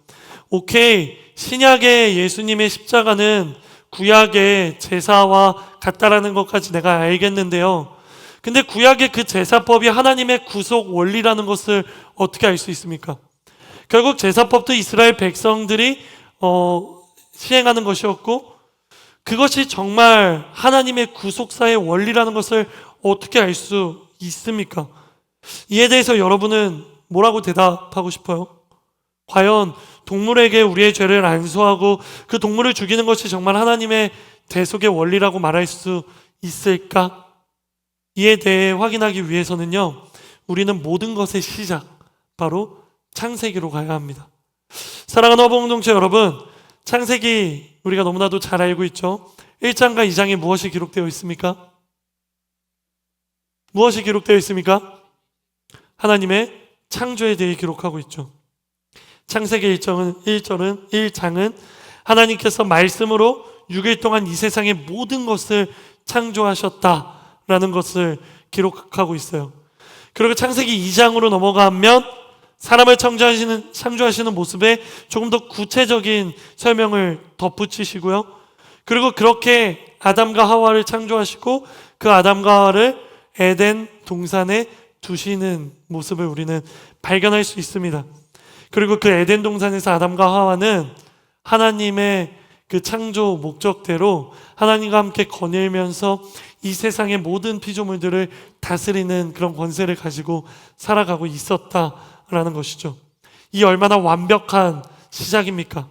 오케이, 신약의 예수님의 십자가는 구약의 제사와 같다라는 것까지 내가 알겠는데요, 근데 구약의 그 제사법이 하나님의 구속 원리라는 것을 어떻게 알 수 있습니까? 결국 제사법도 이스라엘 백성들이 시행하는 것이었고, 그것이 정말 하나님의 구속사의 원리라는 것을 어떻게 알 수 있습니까? 이에 대해서 여러분은 뭐라고 대답하고 싶어요? 과연 동물에게 우리의 죄를 안수하고 그 동물을 죽이는 것이 정말 하나님의 대속의 원리라고 말할 수 있을까? 이에 대해 확인하기 위해서는요, 우리는 모든 것의 시작, 바로 창세기로 가야 합니다. 사랑하는 허봉동체 여러분, 창세기 우리가 너무나도 잘 알고 있죠. 1장과 2장에 무엇이 기록되어 있습니까? 무엇이 기록되어 있습니까? 하나님의 창조에 대해 기록하고 있죠. 창세기 1장은 하나님께서 말씀으로 6일 동안 이 세상의 모든 것을 창조하셨다라는 것을 기록하고 있어요. 그리고 창세기 2장으로 넘어가면 사람을 창조하시는 모습에 조금 더 구체적인 설명을 덧붙이시고요. 그리고 그렇게 아담과 하와를 창조하시고 그 아담과 하와를 에덴 동산에 두시는 모습을 우리는 발견할 수 있습니다. 그리고 그 에덴 동산에서 아담과 하와는 하나님의 그 창조 목적대로 하나님과 함께 거닐면서 이 세상의 모든 피조물들을 다스리는 그런 권세를 가지고 살아가고 있었다라는 것이죠. 이 얼마나 완벽한 시작입니까?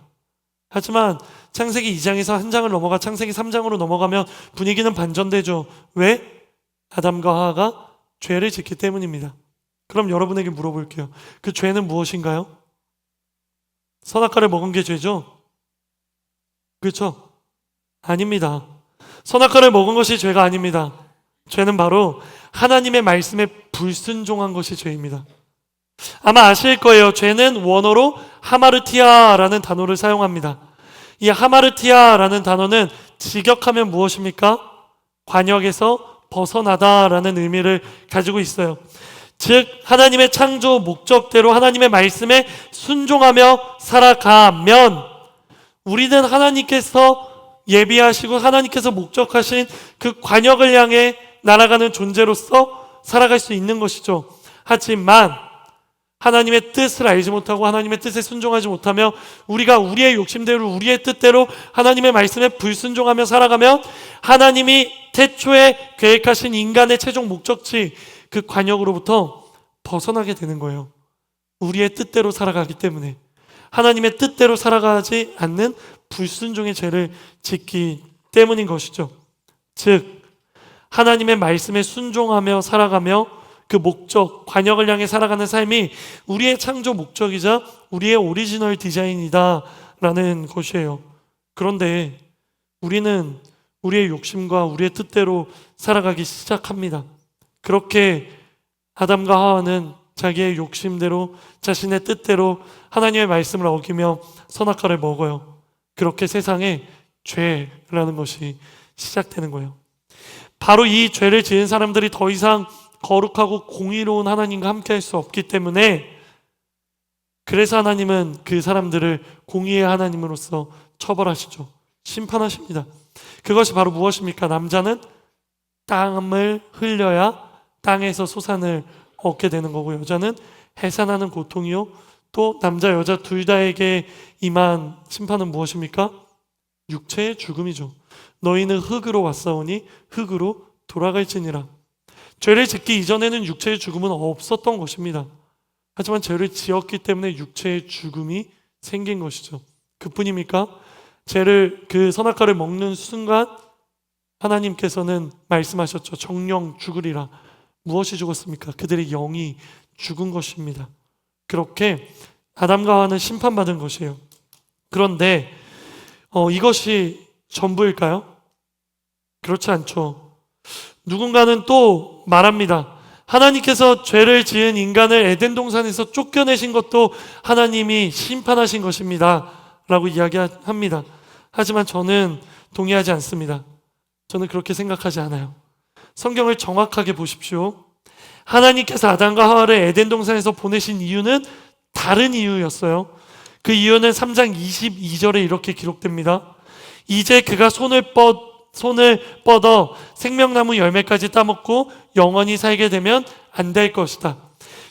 하지만 창세기 2장에서 한 장을 넘어가 창세기 3장으로 넘어가면 분위기는 반전되죠. 왜? 아담과 하와가 죄를 짓기 때문입니다. 그럼 여러분에게 물어볼게요. 그 죄는 무엇인가요? 선악과를 먹은 게 죄죠? 그렇죠? 아닙니다. 선악과를 먹은 것이 죄가 아닙니다. 죄는 바로 하나님의 말씀에 불순종한 것이 죄입니다. 아마 아실 거예요. 죄는 원어로 하마르티아라는 단어를 사용합니다. 이 하마르티아라는 단어는 직역하면 무엇입니까? 관역에서 벗어나다라는 의미를 가지고 있어요. 즉 하나님의 창조 목적대로 하나님의 말씀에 순종하며 살아가면 우리는 하나님께서 예비하시고 하나님께서 목적하신 그 관역을 향해 날아가는 존재로서 살아갈 수 있는 것이죠. 하지만 하나님의 뜻을 알지 못하고 하나님의 뜻에 순종하지 못하며 우리가 우리의 욕심대로 우리의 뜻대로 하나님의 말씀에 불순종하며 살아가면 하나님이 태초에 계획하신 인간의 최종 목적지 그 관역으로부터 벗어나게 되는 거예요. 우리의 뜻대로 살아가기 때문에 하나님의 뜻대로 살아가지 않는 불순종의 죄를 짓기 때문인 것이죠. 즉 하나님의 말씀에 순종하며 살아가며 그 목적, 관역을 향해 살아가는 삶이 우리의 창조 목적이자 우리의 오리지널 디자인이다라는 것이에요. 그런데 우리는 우리의 욕심과 우리의 뜻대로 살아가기 시작합니다. 그렇게 아담과 하와는 자기의 욕심대로 자신의 뜻대로 하나님의 말씀을 어기며 선악과를 먹어요. 그렇게 세상에 죄라는 것이 시작되는 거예요. 바로 이 죄를 지은 사람들이 더 이상 거룩하고 공의로운 하나님과 함께 할 수 없기 때문에 그래서 하나님은 그 사람들을 공의의 하나님으로서 처벌하시죠. 심판하십니다. 그것이 바로 무엇입니까? 남자는 땀을 흘려야 땅에서 소산을 얻게 되는 거고 여자는 해산하는 고통이요 또 남자 여자 둘 다에게 임한 심판은 무엇입니까? 육체의 죽음이죠. 너희는 흙으로 왔사오니 흙으로 돌아갈지니라. 죄를 짓기 이전에는 육체의 죽음은 없었던 것입니다. 하지만 죄를 지었기 때문에 육체의 죽음이 생긴 것이죠. 그뿐입니까? 죄를 그 선악과를 먹는 순간 하나님께서는 말씀하셨죠. 정령 죽으리라. 무엇이 죽었습니까? 그들의 영이 죽은 것입니다. 그렇게 아담과 하와는 심판받은 것이에요. 그런데 이것이 전부일까요? 그렇지 않죠. 누군가는 또 말합니다. 하나님께서 죄를 지은 인간을 에덴 동산에서 쫓겨내신 것도 하나님이 심판하신 것입니다 라고 이야기합니다. 하지만 저는 동의하지 않습니다. 저는 그렇게 생각하지 않아요. 성경을 정확하게 보십시오. 하나님께서 아담과 하와를 에덴 동산에서 보내신 이유는 다른 이유였어요. 그 이유는 3장 22절에 이렇게 기록됩니다. 이제 그가 손을 뻗어 생명나무 열매까지 따먹고 영원히 살게 되면 안 될 것이다.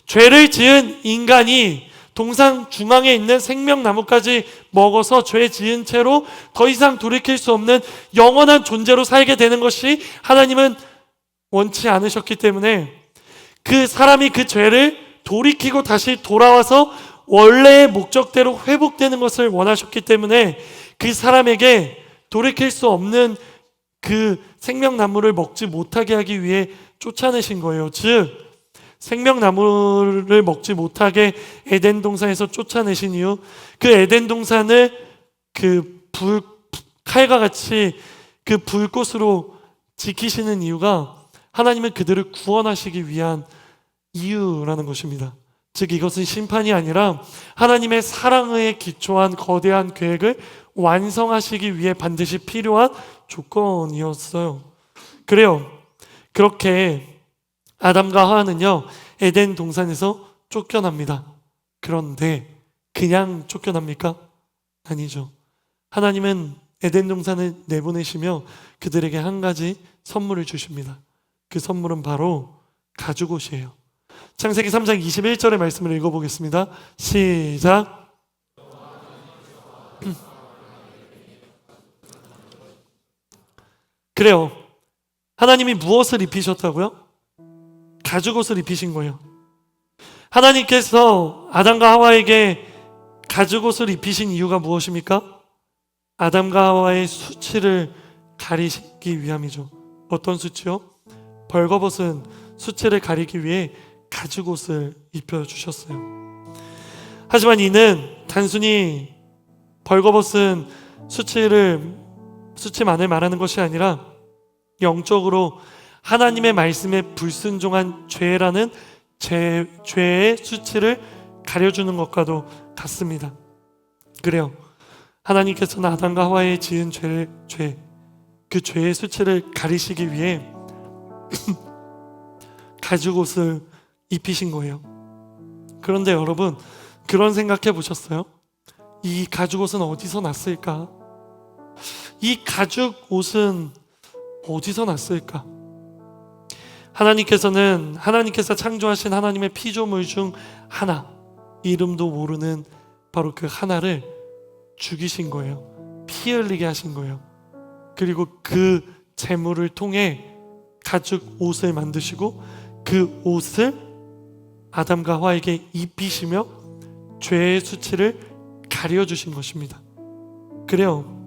죄를 지은 인간이 동상 중앙에 있는 생명나무까지 먹어서 죄 지은 채로 더 이상 돌이킬 수 없는 영원한 존재로 살게 되는 것이 하나님은 원치 않으셨기 때문에 그 사람이 그 죄를 돌이키고 다시 돌아와서 원래의 목적대로 회복되는 것을 원하셨기 때문에 그 사람에게 돌이킬 수 없는 그 생명나무를 먹지 못하게 하기 위해 쫓아내신 거예요. 즉 생명나무를 먹지 못하게 에덴 동산에서 쫓아내신 이유, 그 에덴 동산을 그 칼과 같이 그 불꽃으로 지키시는 이유가 하나님은 그들을 구원하시기 위한 이유라는 것입니다. 즉 이것은 심판이 아니라 하나님의 사랑에 기초한 거대한 계획을 완성하시기 위해 반드시 필요한 조건이었어요. 그래요. 그렇게 아담과 하와는요 에덴 동산에서 쫓겨납니다. 그런데 그냥 쫓겨납니까? 아니죠. 하나님은 에덴 동산을 내보내시며 그들에게 한 가지 선물을 주십니다. 그 선물은 바로 가죽옷이에요. 창세기 3장 21절의 말씀을 읽어보겠습니다. 시작. 그래요. 하나님이 무엇을 입히셨다고요? 가죽옷을 입히신 거예요. 하나님께서 아담과 하와에게 가죽옷을 입히신 이유가 무엇입니까? 아담과 하와의 수치를 가리기 위함이죠. 어떤 수치요? 벌거벗은 수치를 가리기 위해 가죽옷을 입혀주셨어요. 하지만 이는 단순히 벌거벗은 수치만을 말하는 것이 아니라 영적으로 하나님의 말씀에 불순종한 죄라는 죄의 수치를 가려주는 것과도 같습니다. 그래요. 하나님께서는 아담과 하와의 지은 그 죄의 수치를 가리시기 위해 가죽옷을 입히신 거예요. 그런데 여러분, 그런 생각해 보셨어요? 이 가죽옷은 어디서 났을까? 이 가죽옷은 어디서 났을까? 하나님께서 창조하신 하나님의 피조물 중 하나, 이름도 모르는 바로 그 하나를 죽이신 거예요. 피 흘리게 하신 거예요. 그리고 그 제물을 통해 가죽 옷을 만드시고 그 옷을 아담과 하와에게 입히시며 죄의 수치를 가려주신 것입니다. 그래요.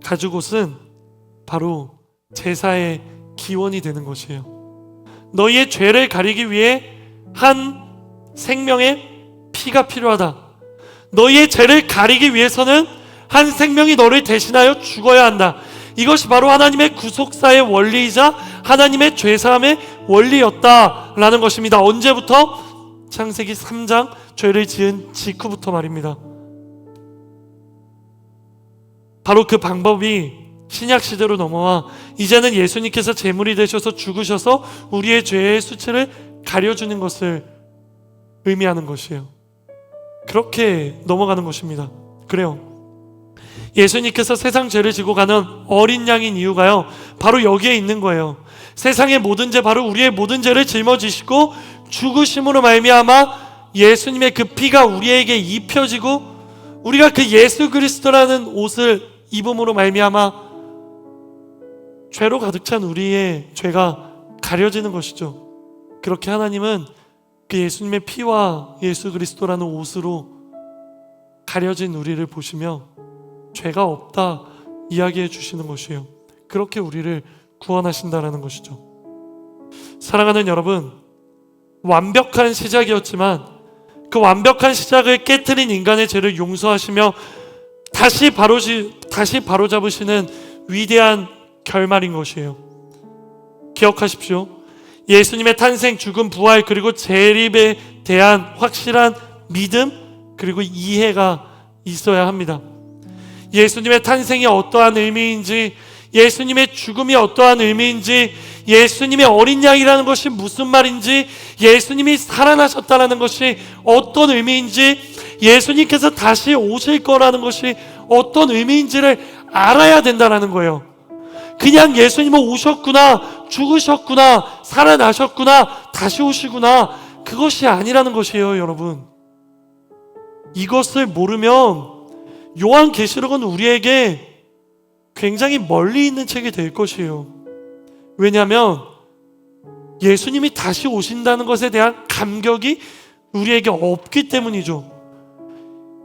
가죽 옷은 바로 제사의 기원이 되는 것이에요. 너희의 죄를 가리기 위해 한 생명의 피가 필요하다. 너희의 죄를 가리기 위해서는 한 생명이 너를 대신하여 죽어야 한다. 이것이 바로 하나님의 구속사의 원리이자 하나님의 죄사함의 원리였다라는 것입니다. 언제부터? 창세기 3장 죄를 지은 직후부터 말입니다. 바로 그 방법이 신약 시대로 넘어와 이제는 예수님께서 제물이 되셔서 죽으셔서 우리의 죄의 수치를 가려주는 것을 의미하는 것이에요. 그렇게 넘어가는 것입니다. 그래요. 예수님께서 세상 죄를 지고 가는 어린 양인 이유가요, 바로 여기에 있는 거예요. 세상의 모든 죄, 바로 우리의 모든 죄를 짊어지시고 죽으심으로 말미암아 예수님의 그 피가 우리에게 입혀지고 우리가 그 예수 그리스도라는 옷을 입음으로 말미암아 죄로 가득 찬 우리의 죄가 가려지는 것이죠. 그렇게 하나님은 그 예수님의 피와 예수 그리스도라는 옷으로 가려진 우리를 보시며 죄가 없다 이야기해 주시는 것이에요. 그렇게 우리를 구원하신다라는 것이죠. 사랑하는 여러분, 완벽한 시작이었지만 그 완벽한 시작을 깨트린 인간의 죄를 용서하시며 다시 바로잡으시는 위대한 결말인 것이에요. 기억하십시오. 예수님의 탄생, 죽음, 부활, 그리고 재림에 대한 확실한 믿음 그리고 이해가 있어야 합니다. 예수님의 탄생이 어떠한 의미인지, 예수님의 죽음이 어떠한 의미인지, 예수님의 어린 양이라는 것이 무슨 말인지, 예수님이 살아나셨다는 것이 어떤 의미인지, 예수님께서 다시 오실 거라는 것이 어떤 의미인지를 알아야 된다는 거예요. 그냥 예수님은 오셨구나, 죽으셨구나, 살아나셨구나, 다시 오시구나, 그것이 아니라는 것이에요, 여러분. 이것을 모르면 요한계시록은 우리에게 굉장히 멀리 있는 책이 될 것이에요. 왜냐하면 예수님이 다시 오신다는 것에 대한 감격이 우리에게 없기 때문이죠.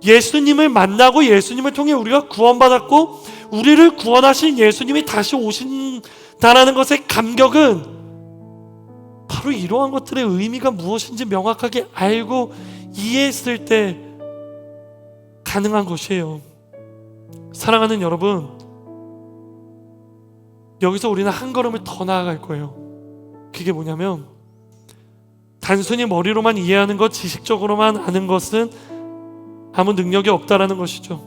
예수님을 만나고 예수님을 통해 우리가 구원받았고 우리를 구원하신 예수님이 다시 오신다라는 것의 감격은 바로 이러한 것들의 의미가 무엇인지 명확하게 알고 이해했을 때 가능한 것이에요. 사랑하는 여러분, 여기서 우리는 한 걸음을 더 나아갈 거예요. 그게 뭐냐면 단순히 머리로만 이해하는 것, 지식적으로만 아는 것은 아무 능력이 없다라는 것이죠.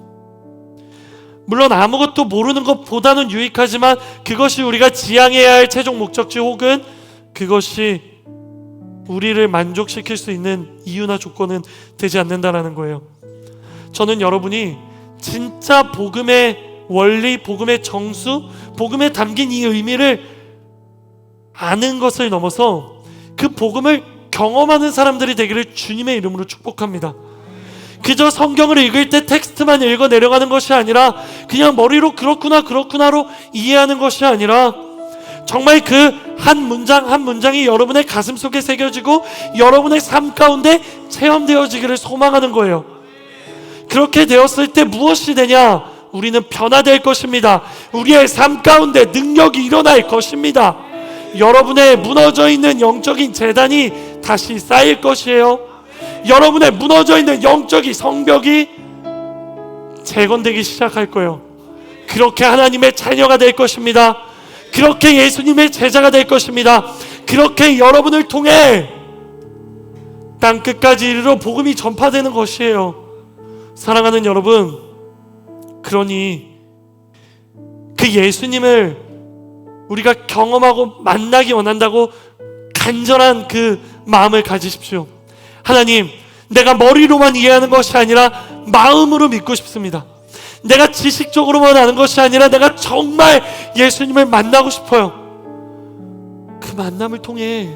물론 아무것도 모르는 것보다는 유익하지만 그것이 우리가 지향해야 할 최종 목적지 혹은 그것이 우리를 만족시킬 수 있는 이유나 조건은 되지 않는다라는 거예요. 저는 여러분이 진짜 복음의 원리, 복음의 정수, 복음에 담긴 이 의미를 아는 것을 넘어서 그 복음을 경험하는 사람들이 되기를 주님의 이름으로 축복합니다. 그저 성경을 읽을 때 텍스트만 읽어 내려가는 것이 아니라 그냥 머리로 그렇구나로 이해하는 것이 아니라 정말 그 한 문장 한 문장이 여러분의 가슴 속에 새겨지고 여러분의 삶 가운데 체험되어지기를 소망하는 거예요. 그렇게 되었을 때 무엇이 되냐? 우리는 변화될 것입니다. 우리의 삶 가운데 능력이 일어날 것입니다. 여러분의 무너져 있는 영적인 재단이 다시 쌓일 것이에요. 여러분의 무너져 있는 영적인 성벽이 재건되기 시작할 거예요. 그렇게 하나님의 자녀가 될 것입니다. 그렇게 예수님의 제자가 될 것입니다. 그렇게 여러분을 통해 땅끝까지 이르러 복음이 전파되는 것이에요. 사랑하는 여러분, 그러니 그 예수님을 우리가 경험하고 만나기 원한다고 간절한 그 마음을 가지십시오. 하나님, 내가 머리로만 이해하는 것이 아니라 마음으로 믿고 싶습니다. 내가 지식적으로만 아는 것이 아니라 내가 정말 예수님을 만나고 싶어요. 그 만남을 통해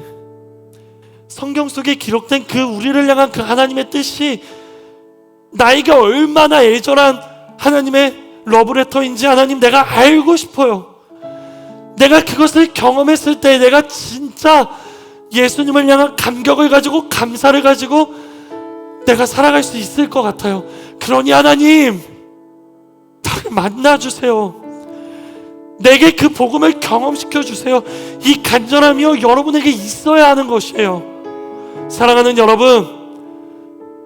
성경 속에 기록된 그 우리를 향한 그 하나님의 뜻이 나에게 얼마나 애절한 하나님의 러브레터인지 하나님 내가 알고 싶어요. 내가 그것을 경험했을 때 내가 진짜 예수님을 향한 감격을 가지고 감사를 가지고 내가 살아갈 수 있을 것 같아요. 그러니 하나님 나를 만나주세요. 내게 그 복음을 경험시켜 주세요. 이 간절함이요 여러분에게 있어야 하는 것이에요. 사랑하는 여러분,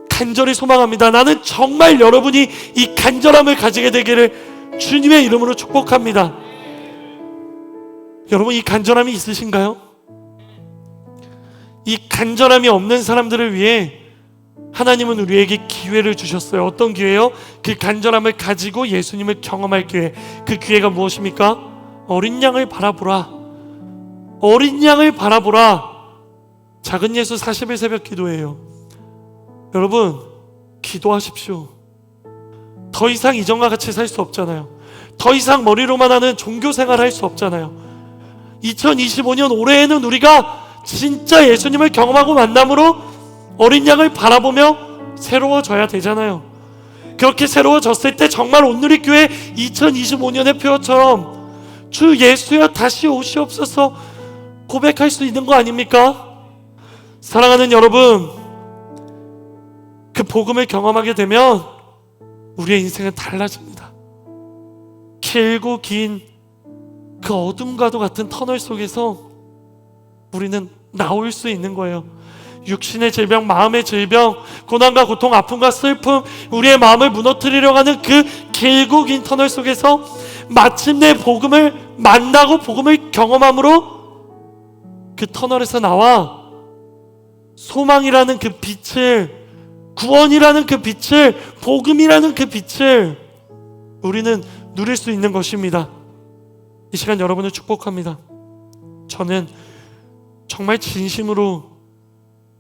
간절히 소망합니다. 나는 정말 여러분이 이 간절함을 가지게 되기를 주님의 이름으로 축복합니다. 여러분, 이 간절함이 있으신가요? 이 간절함이 없는 사람들을 위해 하나님은 우리에게 기회를 주셨어요. 어떤 기회요? 그 간절함을 가지고 예수님을 경험할 기회. 그 기회가 무엇입니까? 어린 양을 바라보라. 어린 양을 바라보라. 작은 예수 40일 새벽 기도예요. 여러분, 기도하십시오. 더 이상 이전과 같이 살 수 없잖아요. 더 이상 머리로만 하는 종교 생활 할 수 없잖아요. 2025년 올해에는 우리가 진짜 예수님을 경험하고 만남으로 어린 양을 바라보며 새로워져야 되잖아요. 그렇게 새로워졌을 때 정말 온누리교회 2025년의 표어처럼 주 예수여 다시 오시옵소서 고백할 수 있는 거 아닙니까? 사랑하는 여러분, 그 복음을 경험하게 되면 우리의 인생은 달라집니다. 길고 긴 그 어둠과도 같은 터널 속에서 우리는 나올 수 있는 거예요. 육신의 질병, 마음의 질병, 고난과 고통, 아픔과 슬픔, 우리의 마음을 무너뜨리려고 하는 그 길고 긴 터널 속에서 마침내 복음을 만나고 복음을 경험함으로 그 터널에서 나와 소망이라는 그 빛을, 구원이라는 그 빛을, 복음이라는 그 빛을 우리는 누릴 수 있는 것입니다. 이 시간 여러분을 축복합니다. 저는 정말 진심으로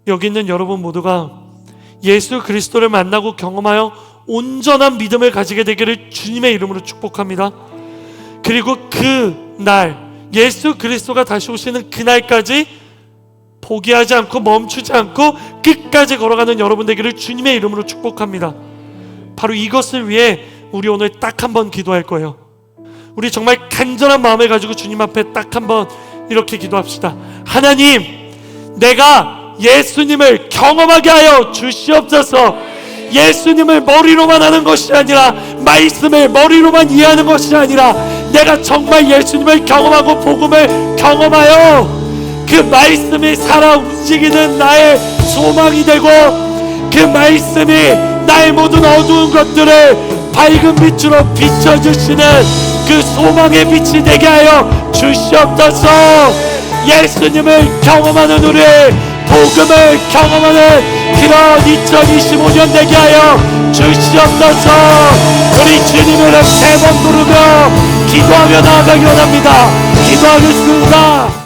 여기 있는 여러분 모두가 예수 그리스도를 만나고 경험하여 온전한 믿음을 가지게 되기를 주님의 이름으로 축복합니다. 그리고 그 날, 예수 그리스도가 다시 오시는 그날까지 포기하지 않고 멈추지 않고 끝까지 걸어가는 여러분 되기를 주님의 이름으로 축복합니다. 바로 이것을 위해 우리 오늘 딱 한 번 기도할 거예요. 우리 정말 간절한 마음을 가지고 주님 앞에 딱 한 번 이렇게 기도합시다. 하나님, 내가 예수님을 경험하게 하여 주시옵소서. 예수님을 머리로만 하는 것이 아니라, 말씀을 머리로만 이해하는 것이 아니라, 내가 정말 예수님을 경험하고 복음을 경험하여 그 말씀이 살아 움직이는 나의 소망이 되고, 그 말씀이 나의 모든 어두운 것들을 밝은 빛으로 비춰주시는 그 소망의 빛이 되게 하여 주시옵소서. 예수님을 경험하는 우리, 복음을 경험하는 그런 2025년 되게 하여 주시옵소서. 우리 주님을 3번 부르며 기도하며 나아가기 원합니다. 기도하겠습니다.